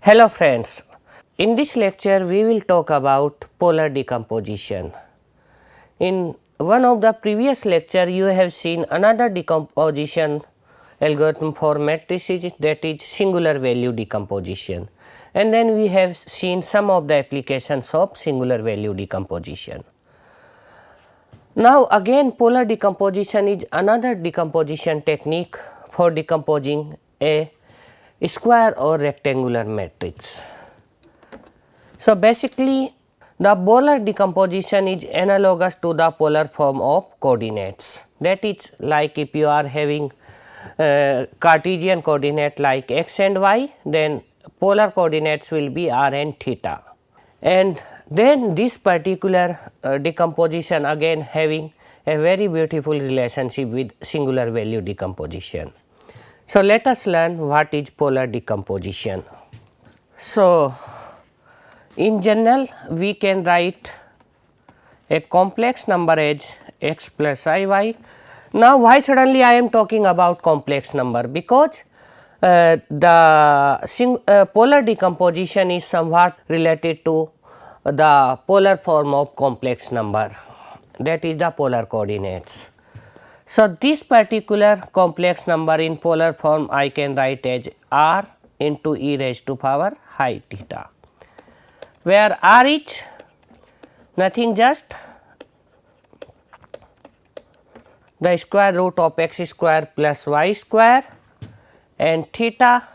Hello friends, in this lecture we will talk about polar decomposition. In one of the previous lecture you have seen another decomposition algorithm for matrices, that is singular value decomposition, and then we have seen some of the applications of singular value decomposition. Now again polar decomposition is another decomposition technique for decomposing a square or rectangular matrix. So basically the polar decomposition is analogous to the polar form of coordinates, that is like if you are having Cartesian coordinate like x and y, then polar coordinates will be r and theta, and then this particular decomposition again having a very beautiful relationship with singular value decomposition. So let us learn what is polar decomposition. So in general we can write a complex number as x plus iy. Now why suddenly I am talking about complex number? Because the polar decomposition is somewhat related to the polar form of complex number, that is the polar coordinates. So this particular complex number in polar form I can write as r into e raised to power high theta, where r is nothing just the square root of x square plus y square, and theta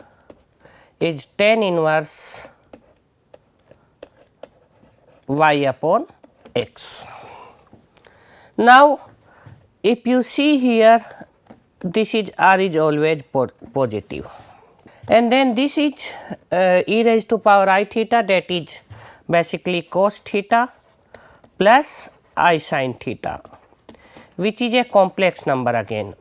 is tan inverse y upon x. Now if you see here, this is r is always positive, and then this is e raised to power I theta, that is basically cos theta plus I sin theta, which is a complex number again.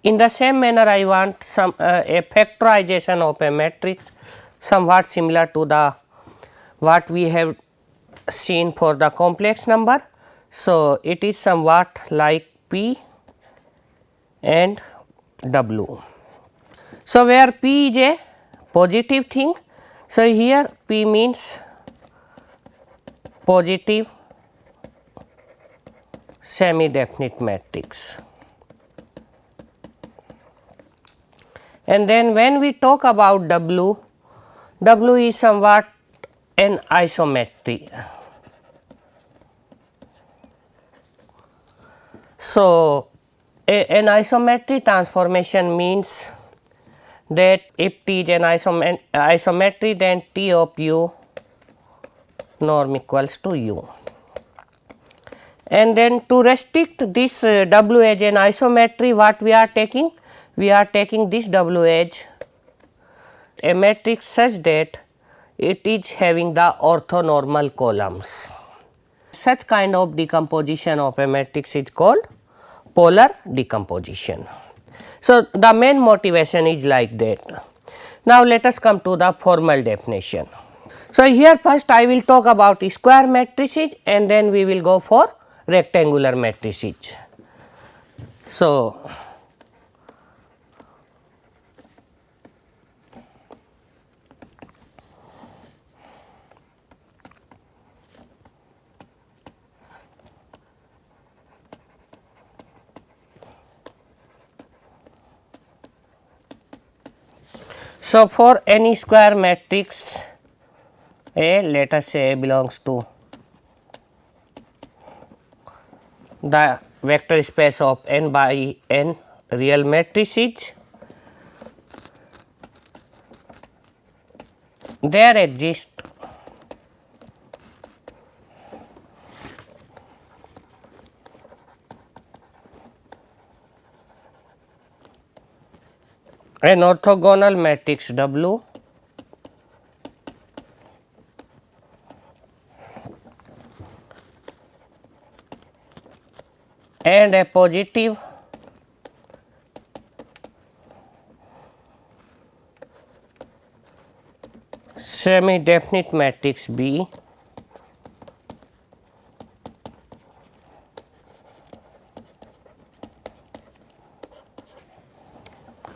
In the same manner I want some a factorization of a matrix somewhat similar to the what we have seen for the complex number. So it is somewhat like P and W. So where P is a positive thing, so here P means positive semi definite matrix. And then when we talk about W, W is somewhat an isometry. So an isometry transformation means that if T is an isometry, then T of u norm equals to u. And then to restrict this W as an isometry, what we are taking? We are taking this W as a matrix such that it is having the orthonormal columns. Such kind of decomposition of a matrix is called polar decomposition. So the main motivation is like that. Now let us come to the formal definition. So here first I will talk about square matrices, and then we will go for rectangular matrices. So for any square matrix A, let us say A belongs to the vector space of n by n real matrices, there exists an orthogonal matrix W and a positive semi definite matrix B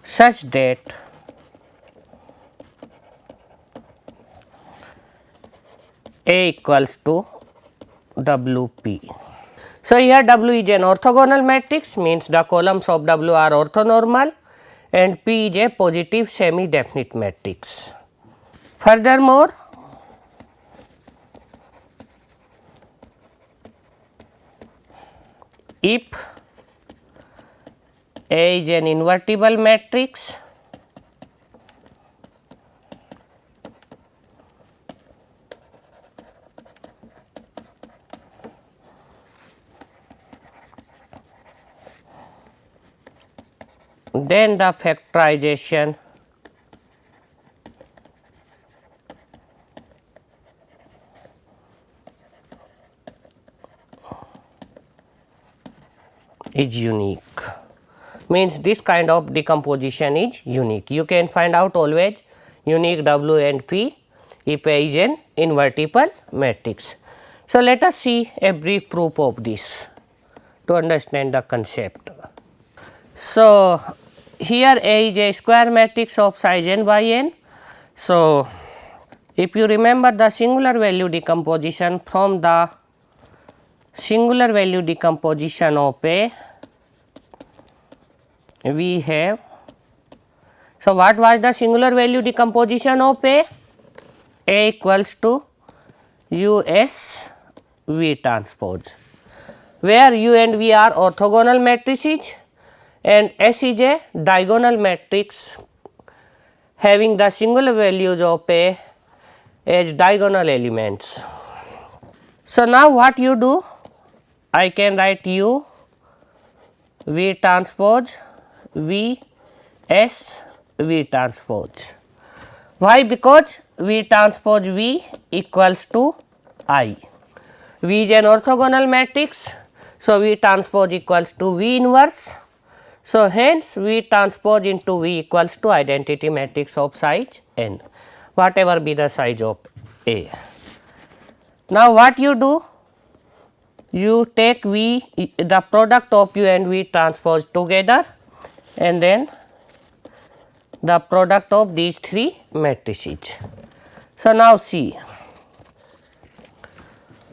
such that A equals to WP. So, here W is an orthogonal matrix, means the columns of W are orthonormal, and P is a positive semi definite matrix. Furthermore, if A is an invertible matrix, then the factorization is unique, means this kind of decomposition is unique. You can find out always unique W and P if A is an invertible matrix. So, let us see a brief proof of this to understand the concept. So, here A is a square matrix of size n by n. So, if you remember the singular value decomposition, from the singular value decomposition of A, we have, so what was the singular value decomposition of A? A equals to US V transpose, where U and V are orthogonal matrices and S is a diagonal matrix having the singular values of A as diagonal elements. So, now what you do? I can write U V transpose V S V transpose. Why? Because V transpose V equals to I. V is an orthogonal matrix. So, V transpose equals to V inverse. So, hence V transpose into V equals to identity matrix of size n, whatever be the size of A. Now, what you do? You take V, the product of U and V transpose together, and then the product of these three matrices. So, now see,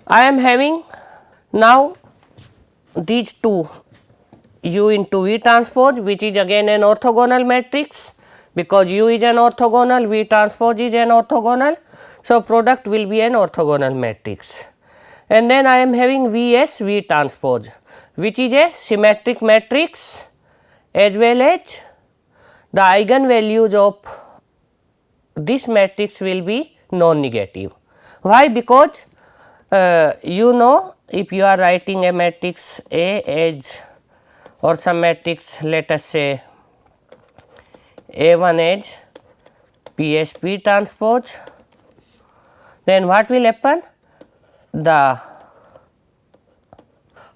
I am having now these two U into V transpose, which is again an orthogonal matrix, because U is an orthogonal, V transpose is an orthogonal. So, product will be an orthogonal matrix. And then I am having Vs V transpose, which is a symmetric matrix, as well as the eigenvalues of this matrix will be non-negative. Why? Because you know, if you are writing a matrix A as, or some matrix, let us say A1 as PSP transpose, then what will happen? The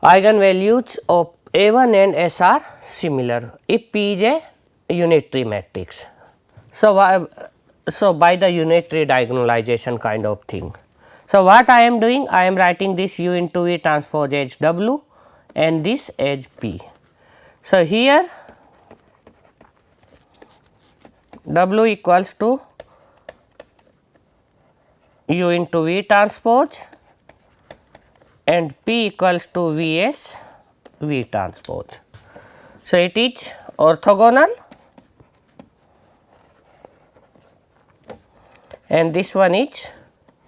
eigenvalues of A1 and S are similar if P is a unitary matrix. So, by the unitary diagonalization kind of thing. So, what I am doing? I am writing this U into V transpose as W and this as P. So, here W equals to U into V transpose and P equals to Vs V transpose. So, it is orthogonal and this one is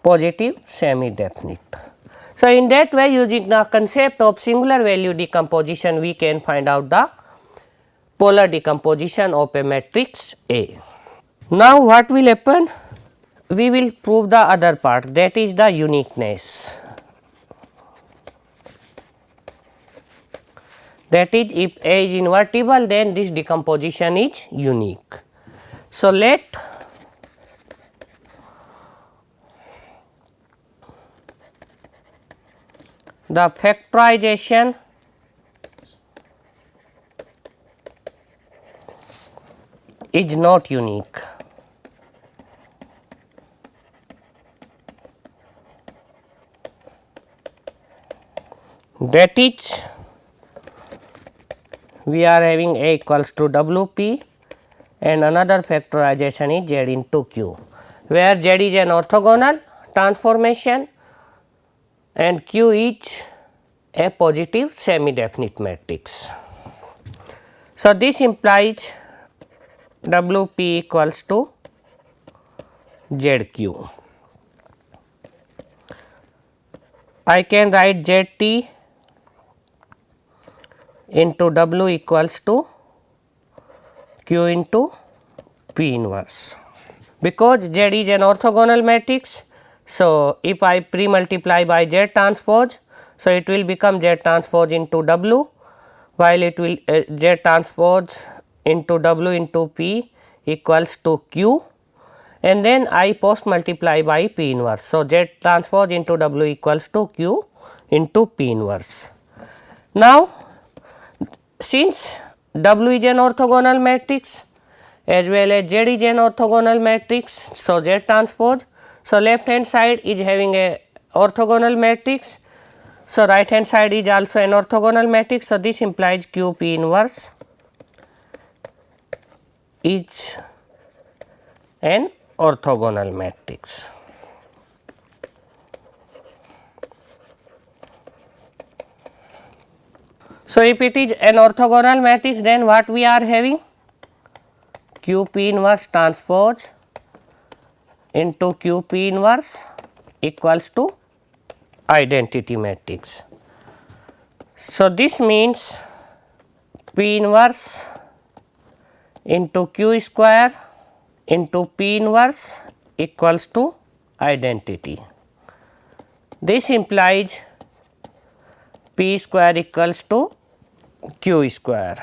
positive semi definite. So, in that way, using the concept of singular value decomposition, we can find out the polar decomposition of a matrix A. Now, what will happen? We will prove the other part, that is the uniqueness. That is, if A is invertible, then this decomposition is unique. So, let the factorization is not unique. That is, we are having A equals to WP and another factorization is Z into Q, where Z is an orthogonal transformation and Q is a positive semi-definite matrix. So, this implies WP equals to ZQ. I can write ZT into W equals to Q into P inverse. Because Z is an orthogonal matrix, so if I pre-multiply by Z transpose, so it will become Z transpose into W, while it will Z transpose into W into P equals to Q, and then I post multiply by P inverse. So, Z transpose into W equals to Q into P inverse. Now, since W is an orthogonal matrix as well as Z is an orthogonal matrix, so Z transpose. So, left hand side is having a orthogonal matrix. So, right hand side is also an orthogonal matrix. So, this implies Q P inverse is an orthogonal matrix. So, if it is an orthogonal matrix, then what we are having? Q P inverse transpose into Q P inverse equals to identity matrix. So, this means P inverse into Q square into P inverse equals to identity. This implies P square equals to Q square.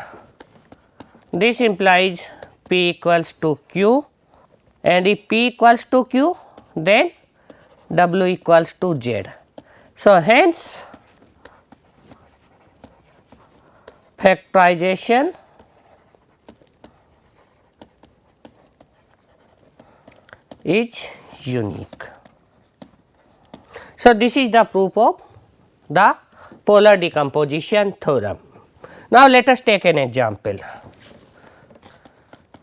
This implies P equals to Q, and if P equals to Q, then W equals to Z. So, hence factorization is unique. So, this is the proof of the polar decomposition theorem. Now, let us take an example.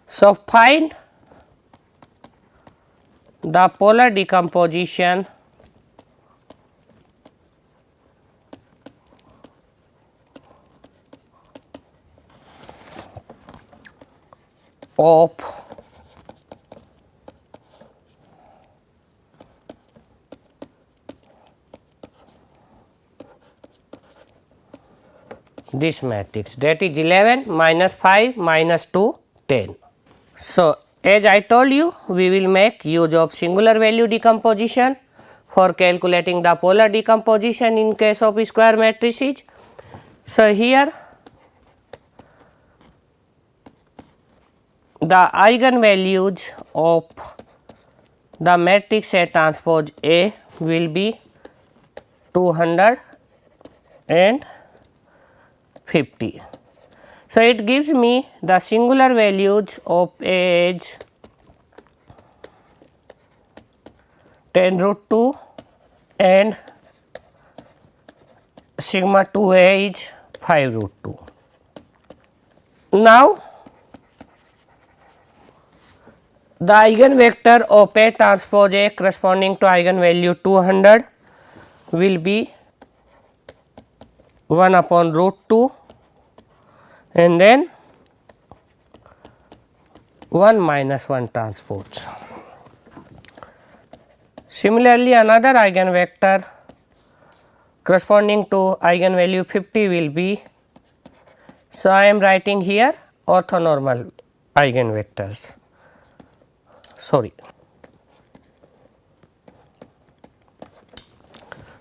So, find the polar decomposition of this matrix, that is 11 minus 5 minus 2 10. So, as I told you, we will make use of singular value decomposition for calculating the polar decomposition in case of square matrices. So, here the eigenvalues of the matrix A transpose A will be 250. So, it gives me the singular values of A as 10 root 2 and sigma 2A is 5 root 2. Now, the eigenvector of A transpose A corresponding to eigenvalue 200 will be 1 upon root 2 and then 1 minus 1 transpose. Similarly, another eigenvector corresponding to eigenvalue 50 will be, so I am writing here orthonormal eigenvectors. Sorry.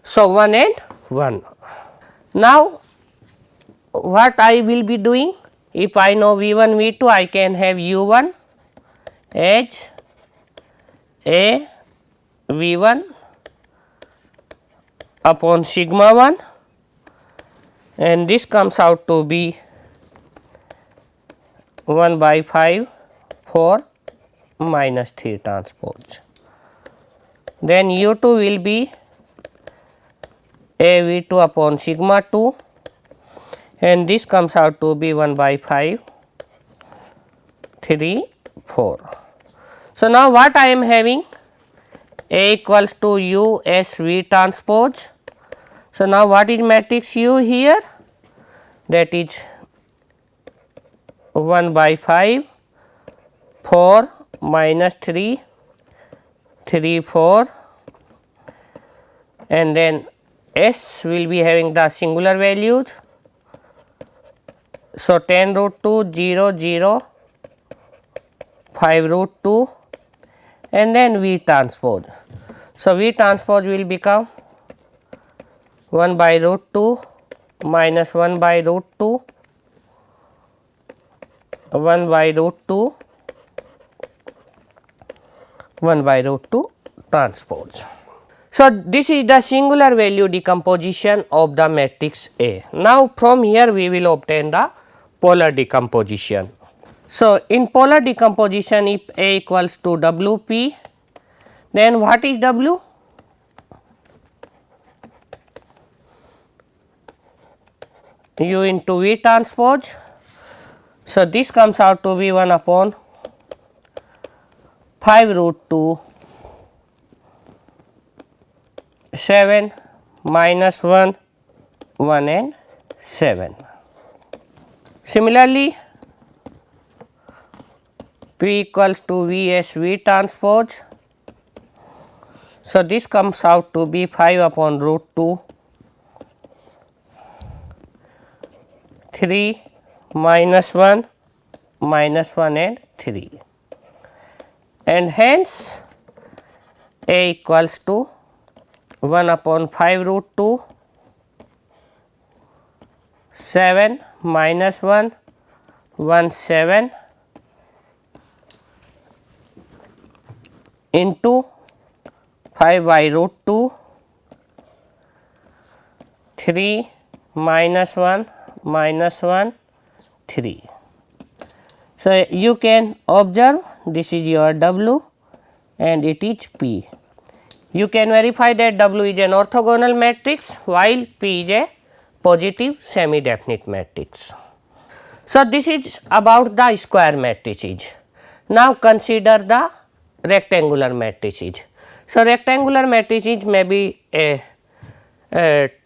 So, 1 and 1. Now, what I will be doing? If I know V1, V2, I can have U1 as A V1 upon sigma 1, and this comes out to be 1 by 5 for minus 3 transpose. Then U2 will be A V2 upon sigma 2, and this comes out to be 1 by 5 3 4. So, now what I am having? A equals to U S V transpose So, now what is matrix U here? That is 1 by 5, 4 minus 3, 3 4, and then S will be having the singular values. So, 10 root 2 0 0, 5 root 2, and then V transpose. So, V transpose will become 1 by root 2 minus 1 by root 2, 1 by root 2, 1 by root 2 transpose. So, this is the singular value decomposition of the matrix A. Now, from here we will obtain the polar decomposition. So, in polar decomposition, if A equals to W P, then what is W? U into V transpose. So, this comes out to be 1 upon 5 root 2 7 minus 1 1 and 7. Similarly, P equals to V S V transpose. So, this comes out to be 5 upon root 2 3 minus 1 and 3, and hence A equals to 1 upon 5 root 2 7 minus 1 1 7 into 5 by root 2 3 minus 1 3. So, you can observe this is your W and it is P. You can verify that W is an orthogonal matrix while P is a positive semi definite matrix. So, this is about the square matrices. Now, consider the rectangular matrices. So, rectangular matrices may be a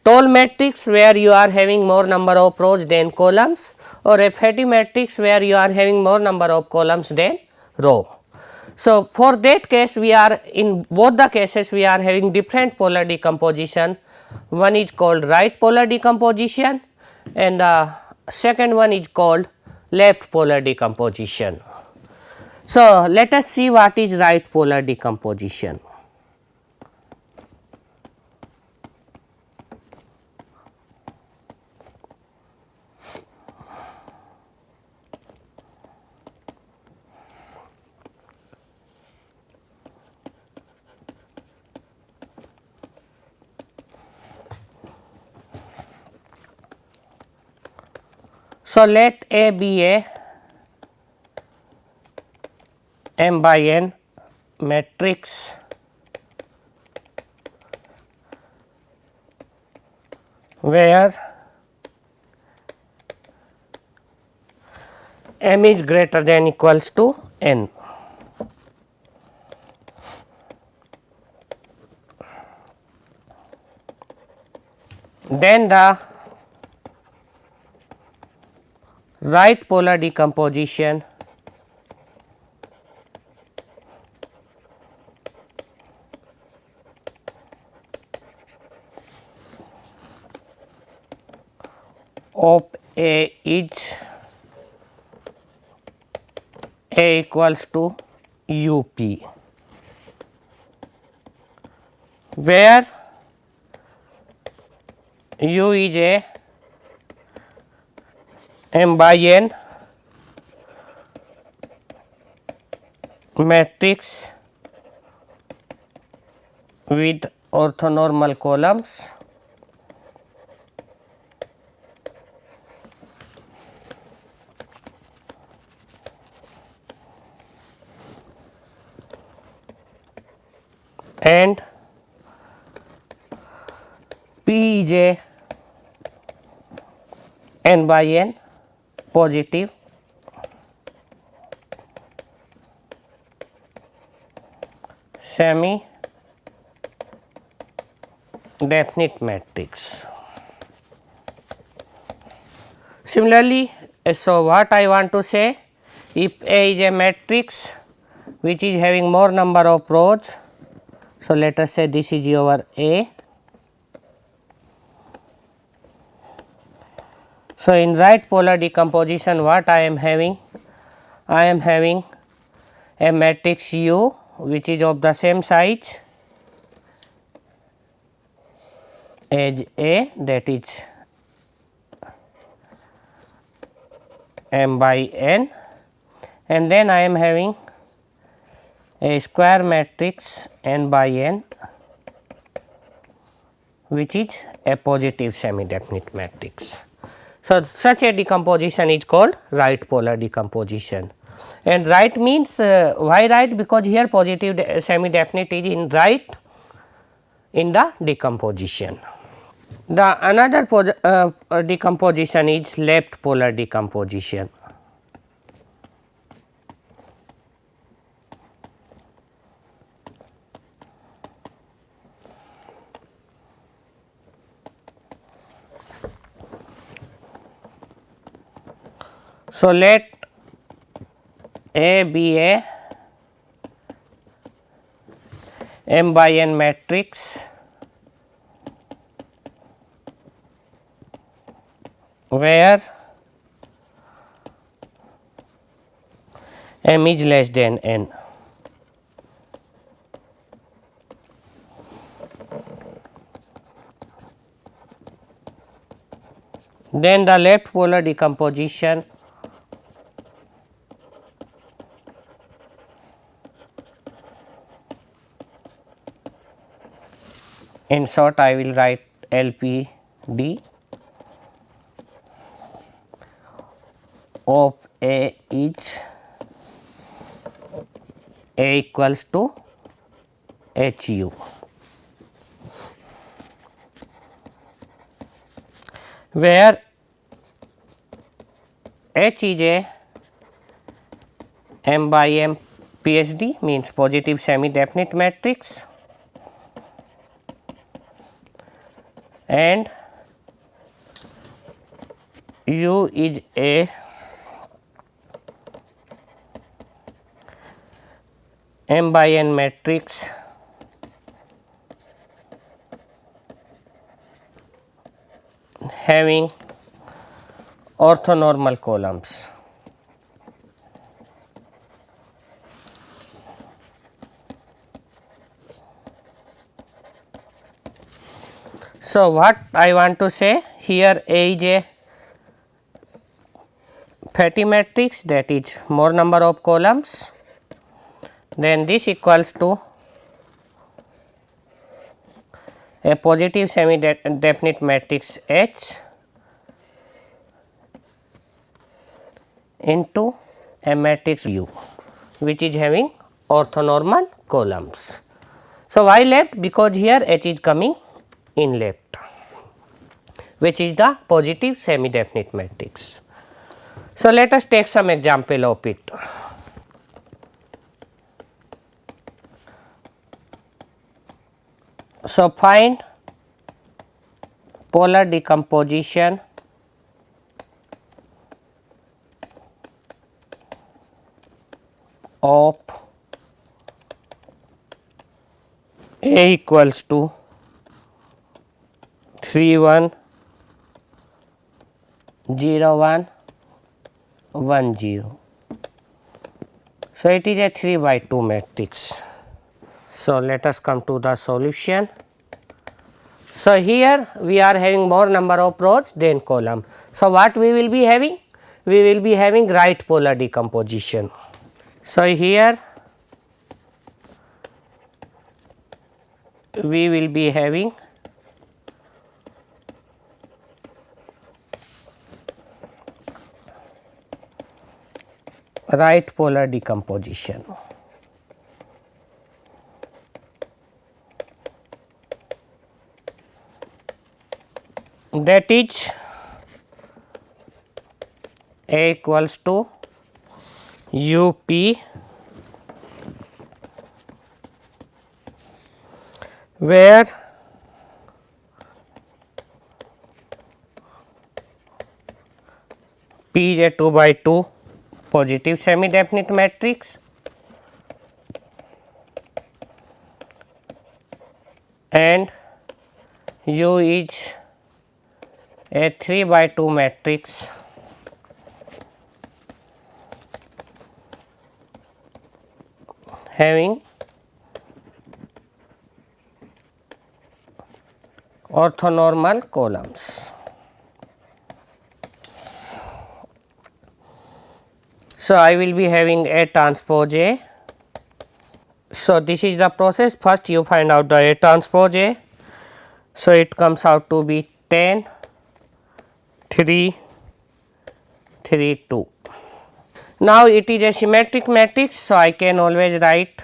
tall matrix where you are having more number of rows than columns, or a fatty matrix where you are having more number of columns than row. So, for that case we are in both the cases we are having different polar decomposition. One is called right polar decomposition and the second one is called left polar decomposition. So, let us see what is right polar decomposition. So, let A be a m by n matrix where m is greater than equals to n. Then the right polar decomposition of A is A equals to U P, where U is a m by n matrix with orthonormal columns and P is a n by n positive semi definite matrix. Similarly, so what I want to say, if A is a matrix which is having more number of rows, so let us say this is your A. So, in right polar decomposition what I am having? I am having a matrix U which is of the same size as A, that is m by n, and then I am having a square matrix n by n which is a positive semi definite matrix. So, such a decomposition is called right polar decomposition, and right means why right? Because here positive semi definite is in right in the decomposition. The another decomposition is left polar decomposition. So, let A be a m by n matrix where m is less than n. Then the left polar decomposition in short I will write LPD of A is A equals to HU, where H is a m by m PSD means positive semi definite matrix, and U is a m by n matrix having orthonormal columns. So, what I want to say here, A is a fatty matrix, that is more number of columns, then this equals to a positive semi definite matrix H into a matrix U which is having orthonormal columns. So, why left? Because here H is coming in left, which is the positive semi definite matrix. So, let us take some example of it. So, find polar decomposition of A equals to 3 1 0 1 1 0. So, it is a 3 by 2 matrix. So, let us come to the solution. So, here we are having more number of rows than column. So, what we will be having? We will be having right polar decomposition. So, here we will be having right polar decomposition. That is A equals to UP where P is a 2 by 2 positive semi definite matrix and U is a 3 by 2 matrix having orthonormal columns. So, I will be having A transpose A. So, this is the process. First you find out the A transpose A. So, it comes out to be 10, 3, 3, 2. Now, it is a symmetric matrix. So, I can always write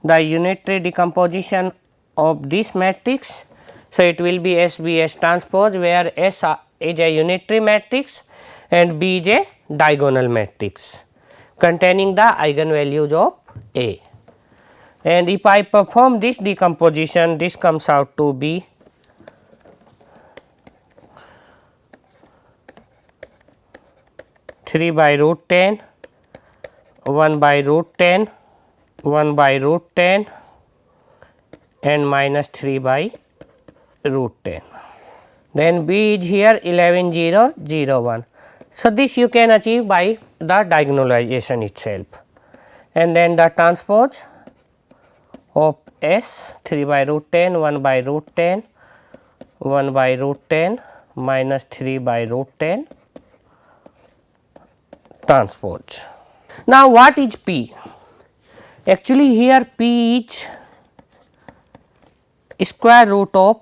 the unitary decomposition of this matrix. So, it will be S B S transpose, where S is a unitary matrix and B is a diagonal matrix containing the eigenvalues of A. And if I perform this decomposition, this comes out to be three by root 10, 1 by root 10, 1 by root 10 and minus 3 by root 10. Then B is here 11 0 0 1. So, this you can achieve by the diagonalization itself, and then the transpose of S 3 by root 10, 1 by root 10, 1 by root 10 minus 3 by root 10 transpose. Now, what is P? Actually, here P is square root of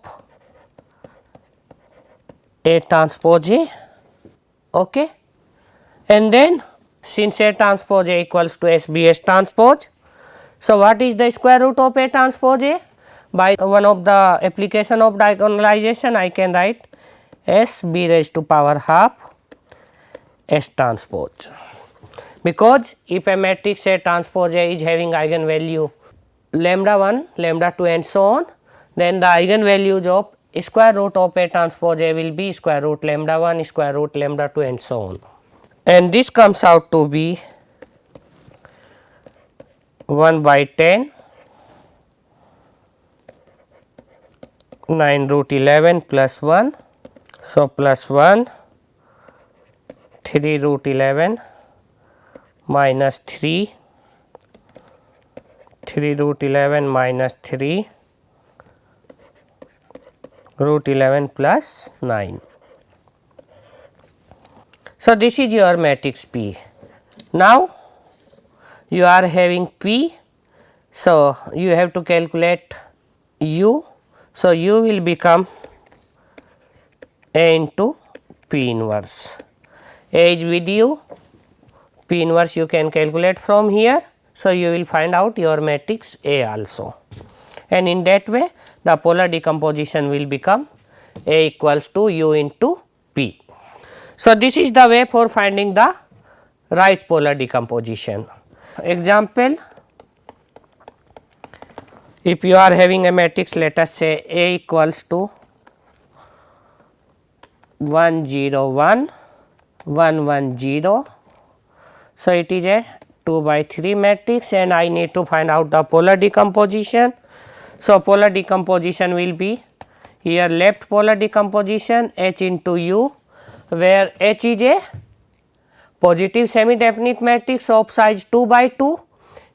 A transpose A, okay. And then since A transpose A equals to S B S transpose. So, what is the square root of A transpose A? By one of the application of diagonalization, I can write S B raised to power half S transpose, because if a matrix A transpose A is having eigenvalue lambda 1, lambda 2 and so on, then the eigenvalues of square root of A transpose A will be square root lambda 1, square root lambda 2 and so on. And this comes out to be 1 by 10, 9 root 11 plus 1. So, plus 1, 3 root 11 minus 3, 3 root 11 minus 3 root 11 plus 9. So, this is your matrix P. Now, you are having P. So, you have to calculate U. So, U will become A into P inverse. A is with U, P inverse you can calculate from here. So, you will find out your matrix A also, and in that way the polar decomposition will become A equals to U into P. So, this is the way for finding the right polar decomposition. Example, if you are having a matrix, let us say A equals to 1 0 1 1 1 0. So, it is a 2 by 3 matrix and I need to find out the polar decomposition. So, polar decomposition will be here left polar decomposition H into U, where H is a positive semi definite matrix of size 2 by 2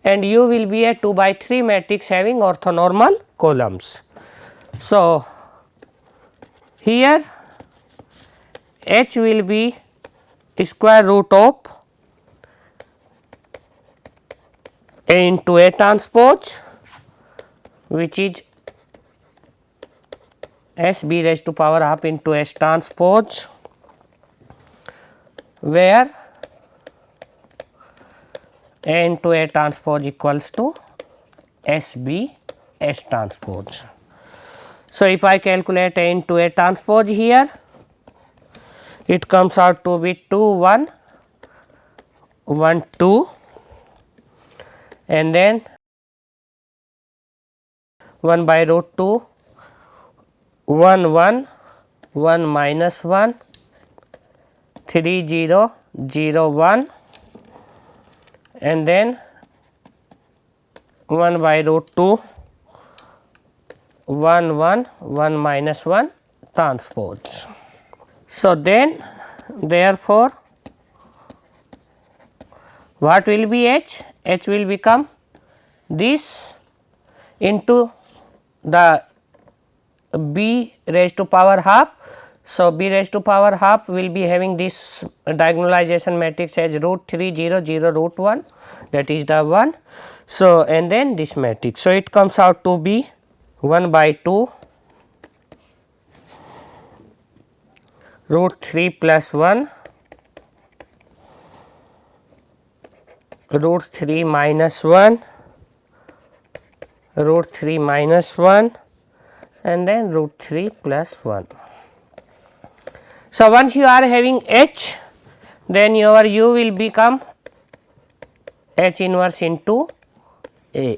and U will be a 2 by 3 matrix having orthonormal columns. So, here H will be square root of A into A transpose, which is S B raised to power half into S transpose, where A into A transpose equals to S B S transpose. So, if I calculate A into A transpose here, it comes out to be 2 1 1 2 and then 1 by root 2 1 1 1 minus 1 3 0 0 1 and then 1 by root 2 1 1 1 minus 1 transpose. So, then therefore, what will be H? H will become this into the b raised to power half. So, b raised to power half will be having this diagonalization matrix as root 3 0 0 root 1, that is the 1. So, and then this matrix. So, it comes out to be 1 by 2 root 3 plus 1 root 3 minus 1 root 3 minus 1 and then root 3 plus 1. So, once you are having H, then your U will become H inverse into A,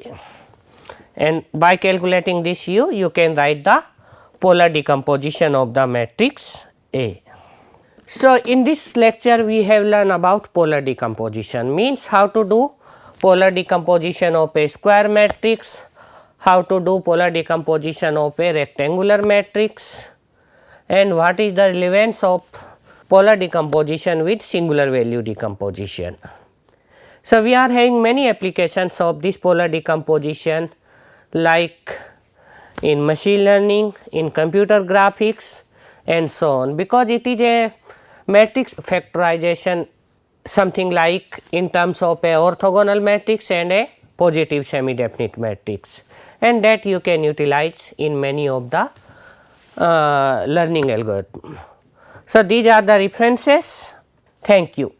and by calculating this U, you can write the polar decomposition of the matrix A. So, in this lecture we have learned about polar decomposition, means how to do polar decomposition of a square matrix, how to do polar decomposition of a rectangular matrix, and what is the relevance of polar decomposition with singular value decomposition. So, we are having many applications of this polar decomposition, like in machine learning, in computer graphics and so on, because it is a matrix factorization, something like in terms of a orthogonal matrix and a positive semi definite matrix, and that you can utilize in many of the learning algorithm. So, these are the references. Thank you.